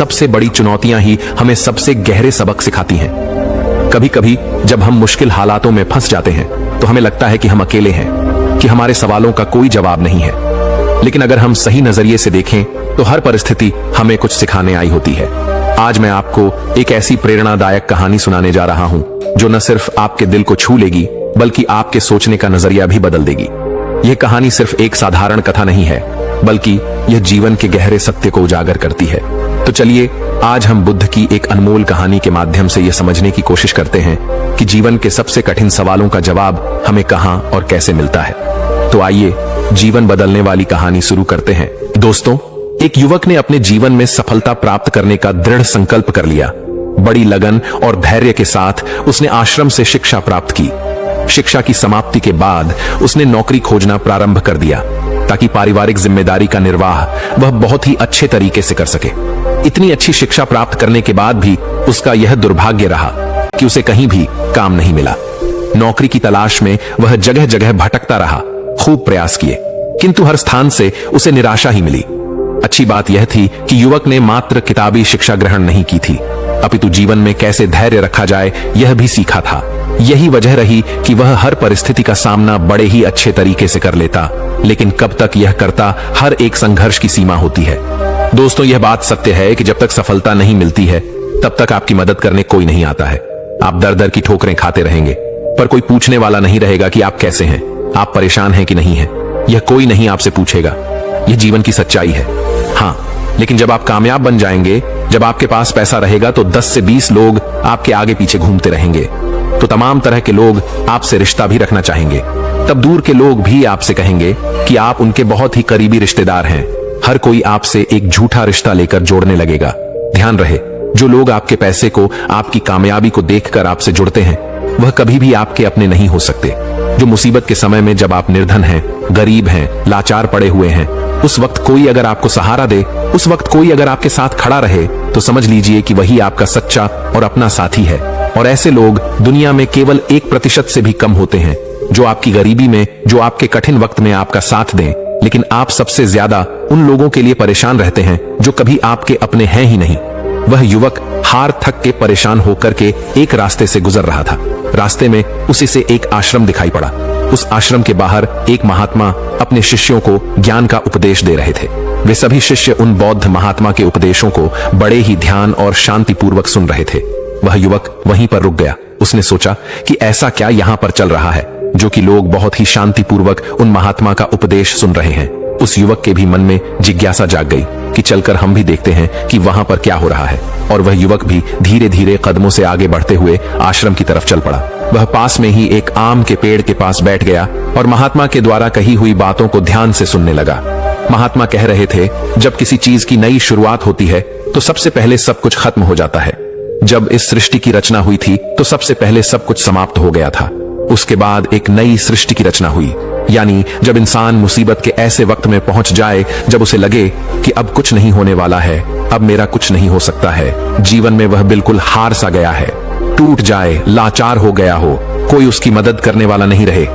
सबसे बड़ी चुनौतियां ही हमें सबसे गहरे सबक सिखाती हैं। कभी कभी जब हम मुश्किल हालातों में फंस जाते हैं तो हमें लगता है कि हम अकेले हैं, कि हमारे सवालों का कोई जवाब नहीं है। लेकिन अगर हम सही नजरिए से देखें तो हर परिस्थिति हमें कुछ सिखाने आई होती है। आज मैं आपको एक ऐसी प्रेरणादायक कहानी सुनाने जा रहा हूं जो न सिर्फ आपके दिल को छू लेगी बल्कि आपके सोचने का नजरिया भी बदल देगी। यह कहानी सिर्फ एक साधारण कथा नहीं है, बल्कि यह जीवन के गहरे सत्य को उजागर करती है। तो चलिए आज हम बुद्ध की एक अनमोल कहानी के माध्यम से यह समझने की कोशिश करते हैं कि जीवन के सबसे कठिन सवालों का जवाब हमें कहां और कैसे मिलता है। तो आइए जीवन बदलने वाली कहानी शुरू करते हैं। दोस्तों, एक युवक ने अपने जीवन में सफलता प्राप्त करने का दृढ़ संकल्प कर लिया। बड़ी लगन और धैर्य के साथ उसने आश्रम से शिक्षा प्राप्त की। शिक्षा की समाप्ति के बाद उसने नौकरी खोजना प्रारंभ कर दिया ताकि पारिवारिक जिम्मेदारी का निर्वाह वह बहुत ही अच्छे तरीके से कर सके। इतनी अच्छी शिक्षा प्राप्त करने के बाद भी उसका यह दुर्भाग्य रहा कि उसे कहीं भी काम नहीं मिला। नौकरी की तलाश में वह जगह जगह भटकता रहा, खूब प्रयास किए, किंतु हर स्थान से उसे निराशा ही मिली। अच्छी बात यह थी कि युवक ने मात्र किताबी शिक्षा ग्रहण नहीं की थी, अपितु जीवन में कैसे धैर्य रखा जाए यह भी सीखा था। यही वजह रही कि वह हर परिस्थिति का सामना बड़े ही अच्छे तरीके से कर लेता। लेकिन कब तक यह करता, हर एक संघर्ष की सीमा होती है। दोस्तों, यह बात सत्य है कि जब तक सफलता नहीं मिलती है तब तक आपकी मदद करने कोई नहीं आता है। आप दर दर की ठोकरें खाते रहेंगे, पर कोई पूछने वाला नहीं रहेगा कि आप कैसे हैं, आप परेशान हैं कि नहीं हैं। यह कोई नहीं आपसे पूछेगा। यह जीवन की सच्चाई है। हाँ, लेकिन जब आप कामयाब बन जाएंगे, जब आपके पास पैसा रहेगा, तो 10 से 20 लोग आपके आगे पीछे घूमते रहेंगे। तो तमाम तरह के लोग आपसे रिश्ता भी रखना चाहेंगे। तब दूर के लोग भी आपसे कहेंगे कि आप उनके बहुत ही करीबी रिश्तेदार हैं। हर कोई आपसे एक झूठा रिश्ता लेकर जोड़ने लगेगा। ध्यान रहे, जो लोग आपके पैसे को, आपकी कामयाबी को देखकर आपसे जुड़ते हैं, वह कभी भी आपके अपने नहीं हो सकते। जो मुसीबत के समय में जब आप निर्धन हैं, गरीब हैं, लाचार पड़े हुए हैं, उस वक्त कोई अगर आपको सहारा दे, उस वक्त कोई अगर आपके साथ खड़ा रहे, तो समझ लीजिए कि वही आपका सच्चा और अपना साथी है। और ऐसे लोग दुनिया में केवल 1% से भी कम होते हैं जो आपकी गरीबी में, जो आपके कठिन वक्त में आपका साथ दें। लेकिन आप सबसे ज्यादा उन लोगों के लिए परेशान रहते हैं जो कभी आपके अपने हैं ही नहीं। वह युवक हार थक के परेशान होकर के एक रास्ते से गुजर रहा था। रास्ते में उसे एक आश्रम दिखाई पड़ा। उस आश्रम के बाहर एक महात्मा अपने शिष्यों को ज्ञान का उपदेश दे रहे थे। वे सभी शिष्य उन बौद्ध महात्मा के उपदेशों को बड़े ही ध्यान और शांतिपूर्वक सुन रहे थे। वह युवक वहीं पर रुक गया। उसने सोचा कि ऐसा क्या यहाँ पर चल रहा है जो कि लोग बहुत ही शांतिपूर्वक उन महात्मा का उपदेश सुन रहे हैं। उस युवक के भी मन में जिज्ञासा जाग गई कि चलकर हम भी देखते हैं कि वहां पर क्या हो रहा है। और वह युवक भी धीरे धीरे कदमों से आगे बढ़ते हुए आश्रम की तरफ चल पड़ा। वह पास में ही एक आम के पेड़ के पास बैठ गया और महात्मा के द्वारा कही हुई बातों को ध्यान से सुनने लगा। महात्मा कह रहे थे, जब किसी चीज की नई शुरुआत होती है तो सबसे पहले सब कुछ खत्म हो जाता है। जब इस सृष्टि की रचना हुई थी तो सबसे पहले सब कुछ समाप्त हो गया था। उसके बाद एक नई सृष्टि की रचना हुई। यानी जब इंसान मुसीबत के ऐसे वक्त में पहुंच जाए जब उसे लगे कि अब कुछ नहीं होने वाला है, अब मेरा कुछ नहीं हो सकता है, जीवन में वह बिल्कुल हार सा गया है, टूट जाए, लाचार हो गया हो, कोई उसकी मदद करने वाला नहीं रहे,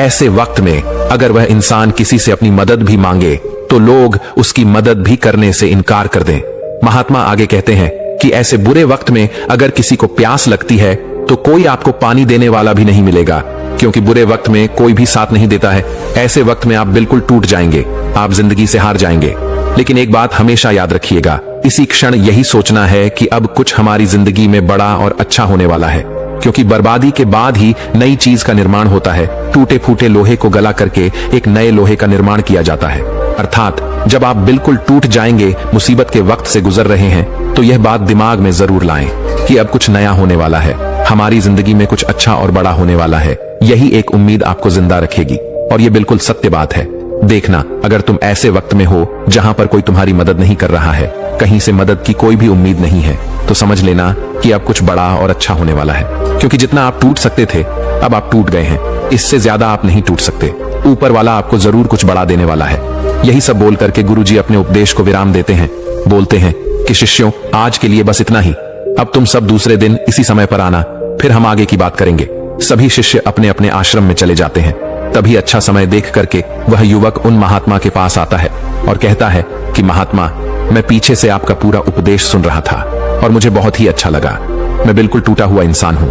ऐसे वक्त में अगर वह इंसान किसी से अपनी मदद भी मांगे तो लोग उसकी मदद भी करने से इनकार कर दें। महात्मा आगे कहते हैं कि ऐसे बुरे वक्त में अगर किसी को प्यास लगती है तो कोई आपको पानी देने वाला भी नहीं मिलेगा, क्योंकि बुरे वक्त में कोई भी साथ नहीं देता है। ऐसे वक्त में आप बिल्कुल टूट जाएंगे, आप जिंदगी से हार जाएंगे। लेकिन एक बात हमेशा याद रखिएगा, इसी क्षण यही सोचना है कि अब कुछ हमारी जिंदगी में बड़ा और अच्छा होने वाला है, क्योंकि बर्बादी के बाद ही नई चीज का निर्माण होता है। टूटे फूटे लोहे को गला करके एक नए लोहे का निर्माण किया जाता है। अर्थात जब आप बिल्कुल टूट जाएंगे, मुसीबत के वक्त से गुजर रहे हैं, तो यह बात दिमाग में जरूर लाएं कि अब कुछ नया होने वाला है, हमारी जिंदगी में कुछ अच्छा और बड़ा होने वाला है। यही एक उम्मीद आपको जिंदा रखेगी और ये बिल्कुल सत्य बात है। देखना, अगर तुम ऐसे वक्त में हो जहां पर कोई तुम्हारी मदद नहीं कर रहा है, कहीं से मदद की कोई भी उम्मीद नहीं है, तो समझ लेना कि अब कुछ बड़ा और अच्छा होने वाला है। क्योंकि जितना आप टूट सकते थे, अब आप टूट गए हैं, इससे ज्यादा आप नहीं टूट सकते। ऊपर वाला आपको जरूर कुछ बड़ा देने वाला है। यही सब बोल करके गुरुजी अपने उपदेश को विराम देते हैं। बोलते हैं कि शिष्यों, आज के लिए बस इतना ही, अब तुम सब दूसरे दिन इसी समय पर आना, फिर हम आगे की बात करेंगे। सभी शिष्य अपने अपने आश्रम में चले जाते हैं। तभी अच्छा समय देख करके वह युवक उन महात्मा के पास आता है और कहता है कि महात्मा, मैं पीछे से आपका पूरा उपदेश सुन रहा था और मुझे बहुत ही अच्छा लगा। मैं बिल्कुल टूटा हुआ इंसान हूँ।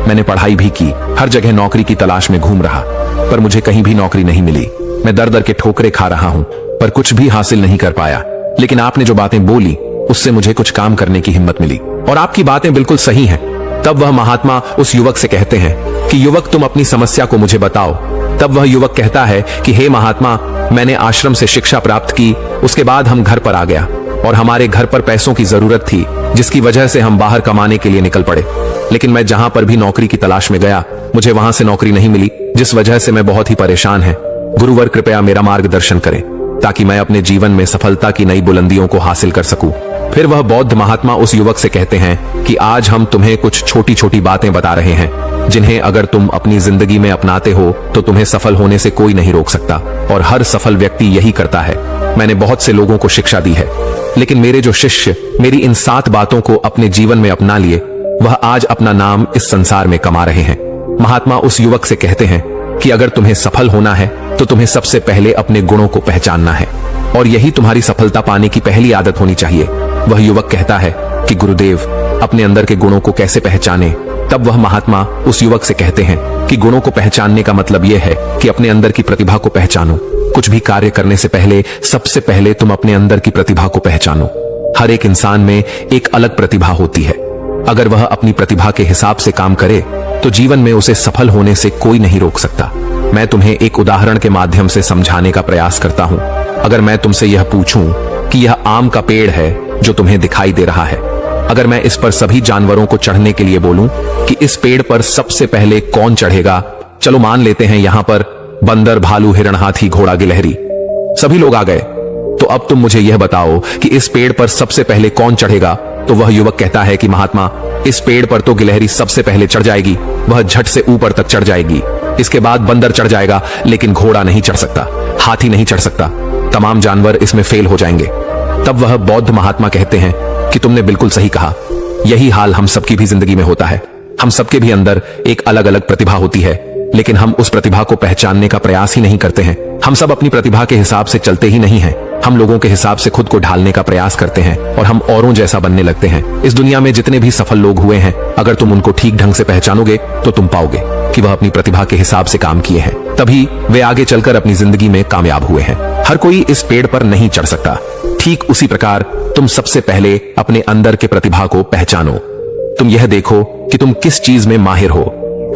मैंने पढ़ाई भी की, हर जगह नौकरी की तलाश में घूम रहा, पर मुझे कहीं भी नौकरी नहीं मिली। मैं दर दर के ठोकरे खा रहा हूँ, पर कुछ भी हासिल नहीं कर पाया। लेकिन आपने जो बातें बोली उससे मुझे कुछ काम करने की हिम्मत मिली, और आपकी बातें बिल्कुल सही हैं। तब वह महात्मा उस युवक से कहते हैं कि युवक, तुम अपनी समस्या को मुझे बताओ। तब वह युवक कहता है कि हे महात्मा, मैंने आश्रम से शिक्षा प्राप्त की, उसके बाद हम घर पर आ गया और हमारे घर पर पैसों की जरूरत थी, जिसकी वजह से हम बाहर कमाने के लिए निकल पड़े। लेकिन मैं जहां पर भी नौकरी की तलाश में गया, मुझे वहां से नौकरी नहीं मिली, जिस वजह से मैं बहुत ही परेशान है। गुरुवर, कृपया मेरा मार्गदर्शन करें ताकि मैं अपने जीवन में सफलता की नई बुलंदियों को हासिल कर सकूं। फिर वह बौद्ध महात्मा उस युवक से कहते हैं कि आज हम तुम्हें कुछ छोटी छोटी बातें बता रहे हैं, जिन्हें अगर तुम अपनी जिंदगी में अपनाते हो तो तुम्हें सफल होने से कोई नहीं रोक सकता, और हर सफल व्यक्ति यही करता है। मैंने बहुत से लोगों को शिक्षा दी है, लेकिन मेरे जो शिष्य मेरी इन 7 बातों को अपने जीवन में अपना लिए, वह आज अपना नाम इस संसार में कमा रहे हैं। महात्मा उस युवक से कहते हैं कि अगर तुम्हें सफल होना है तो तुम्हें सबसे पहले अपने गुणों को पहचानना है, और यही तुम्हारी सफलता पाने की पहली आदत होनी चाहिए। वह युवक कहता है कि गुरुदेव, अपने अंदर के गुणों को कैसे पहचाने? तब वह महात्मा उस युवक से कहते हैं कि गुणों को पहचानने का मतलब यह है कि अपने अंदर की प्रतिभा को पहचानो। कुछ भी कार्य करने से पहले सबसे पहले तुम अपने अंदर की प्रतिभा को पहचानो। हर एक इंसान में एक अलग प्रतिभा होती है। अगर वह अपनी प्रतिभा के हिसाब से काम करे तो जीवन में उसे सफल होने से कोई नहीं रोक सकता। मैं तुम्हें एक उदाहरण के माध्यम से समझाने का प्रयास करता हूं। अगर मैं तुमसे यह पूछूं कि यह आम का पेड़ है जो तुम्हें दिखाई दे रहा है, अगर मैं इस पर सभी जानवरों को चढ़ने के लिए बोलूं कि इस पेड़ पर सबसे पहले कौन चढ़ेगा? चलो मान लेते हैं यहां पर बंदर, भालू, हिरण, हाथी, घोड़ा, गिलहरी, सभी लोग आ गए। तो अब तुम मुझे यह बताओ कि इस पेड़ पर सबसे पहले कौन चढ़ेगा? तो वह युवक कहता है कि महात्मा, इस पेड़ पर तो गिलहरी सबसे पहले चढ़ जाएगी, वह झट से ऊपर तक चढ़ जाएगी। इसके बाद बंदर चढ़ जाएगा, लेकिन घोड़ा नहीं चढ़ सकता, हाथी नहीं चढ़ सकता, तमाम जानवर इसमें फेल हो जाएंगे। तब वह बौद्ध महात्मा कहते हैं कि तुमने बिल्कुल सही कहा, यही हाल हम सबकी भी जिंदगी में होता है। हम सबके भी अंदर एक अलग अलग प्रतिभा होती है, लेकिन हम उस प्रतिभा को पहचानने का प्रयास ही नहीं करते हैं। हम सब अपनी प्रतिभा के हिसाब से चलते ही नहीं हैं। हम लोगों के हिसाब से खुद को ढालने का प्रयास करते हैं और हम औरों जैसा बनने लगते हैं। इस दुनिया में जितने भी सफल लोग हुए हैं, अगर तुम उनको ठीक ढंग से पहचानोगे तो तुम पाओगे कि वह अपनी प्रतिभा के हिसाब से काम किए हैं, तभी वे आगे चलकर अपनी जिंदगी में कामयाब हुए हैं। हर कोई इस पेड़ पर नहीं चढ़ सकता। ठीक उसी प्रकार तुम सबसे पहले अपने अंदर के प्रतिभा को पहचानो। तुम यह देखो कि तुम किस चीज में माहिर हो।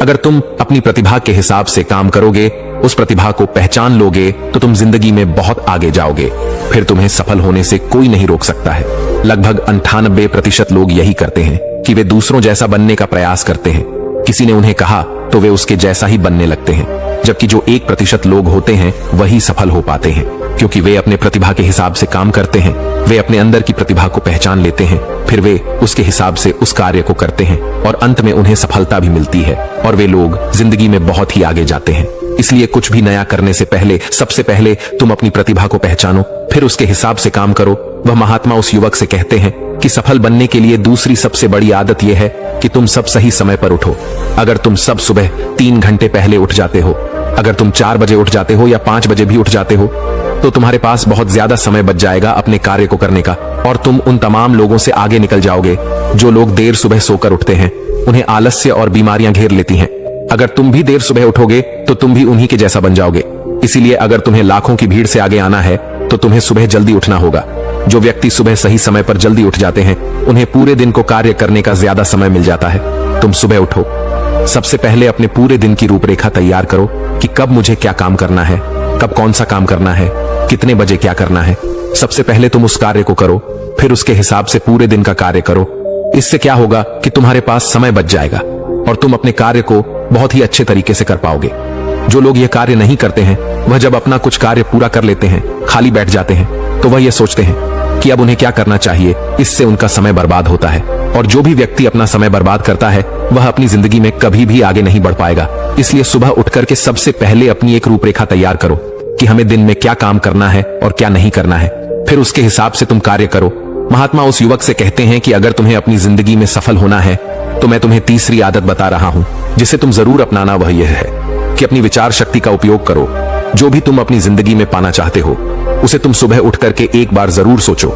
अगर तुम अपनी प्रतिभा के हिसाब से काम करोगे, उस प्रतिभा को पहचान लोगे, तो तुम जिंदगी में बहुत आगे जाओगे। फिर तुम्हें सफल होने से कोई नहीं रोक सकता है। लगभग 98% लोग यही करते हैं कि वे दूसरों जैसा बनने का प्रयास करते हैं। किसी ने उन्हें कहा तो वे उसके जैसा ही बनने लगते हैं, जबकि जो 1% लोग होते हैं वही सफल हो पाते हैं, क्योंकि वे अपने प्रतिभा के हिसाब से काम करते हैं। वे अपने अंदर की प्रतिभा को पहचान लेते हैं, फिर वे उसके हिसाब से उस कार्य को करते हैं और अंत में उन्हें सफलता भी मिलती है और वे लोग जिंदगी में बहुत ही आगे जाते हैं। इसलिए कुछ भी नया करने से पहले सबसे पहले तुम अपनी प्रतिभा को पहचानो, फिर उसके हिसाब से काम करो। वह महात्मा उस युवक से कहते हैं कि सफल बनने के लिए दूसरी सबसे बड़ी आदत यह है कि तुम सब सही समय पर उठो। अगर तुम सब सुबह 3 घंटे पहले उठ जाते हो, अगर तुम 4 बजे उठ जाते हो या 5 बजे भी उठ जाते हो, तो तुम्हारे पास बहुत ज्यादा समय बच जाएगा अपने कार्य को करने का, और तुम उन तमाम लोगों से आगे निकल जाओगे जो लोग देर सुबह सोकर उठते हैं। उन्हें आलस्य और बीमारियां घेर लेती हैं। अगर तुम भी देर सुबह उठोगे तो तुम भी उन्हीं के जैसा बन जाओगे। इसीलिए अगर तुम्हें लाखों की भीड़ से आगे आना है तो तुम्हें सुबह जल्दी उठना होगा। जो व्यक्ति सुबह सही समय पर जल्दी उठ जाते हैं, उन्हें पूरे दिन को कार्य करने का ज्यादा समय मिल जाता है। तुम सुबह उठो, सबसे पहले अपने पूरे दिन की रूपरेखा तैयार करो कि कब मुझे क्या काम करना है, कब कौन सा काम करना है, कितने बजे क्या करना है। सबसे पहले तुम उस कार्य को करो, फिर उसके हिसाब से पूरे दिन का कार्य करो। इससे क्या होगा कि तुम्हारे पास समय बच जाएगा और तुम अपने कार्य को बहुत ही अच्छे तरीके से कर पाओगे। जो लोग यह कार्य नहीं करते हैं, वह जब अपना कुछ कार्य पूरा कर लेते हैं, खाली बैठ जाते हैं, तो वह यह सोचते हैं कि अब उन्हें क्या करना चाहिए। इससे उनका समय बर्बाद होता है, और जो भी व्यक्ति अपना समय बर्बाद करता है वह अपनी जिंदगी में कभी भी आगे नहीं बढ़ पाएगा। इसलिए सुबह उठकर के सबसे पहले अपनी एक रूपरेखा तैयार करो कि हमें दिन में क्या काम करना है और क्या नहीं करना है, फिर उसके हिसाब से तुम कार्य करो। महात्मा उस युवक से कहते हैं कि अगर तुम्हें अपनी जिंदगी में सफल होना है तो मैं तुम्हें तीसरी आदत बता रहा हूं, जिसे तुम जरूर अपनाना। वह यह है कि अपनी विचार शक्ति का उपयोग करो। जो भी तुम अपनी जिंदगी में पाना चाहते हो, उसे तुम सुबह उठ करके एक बार जरूर सोचो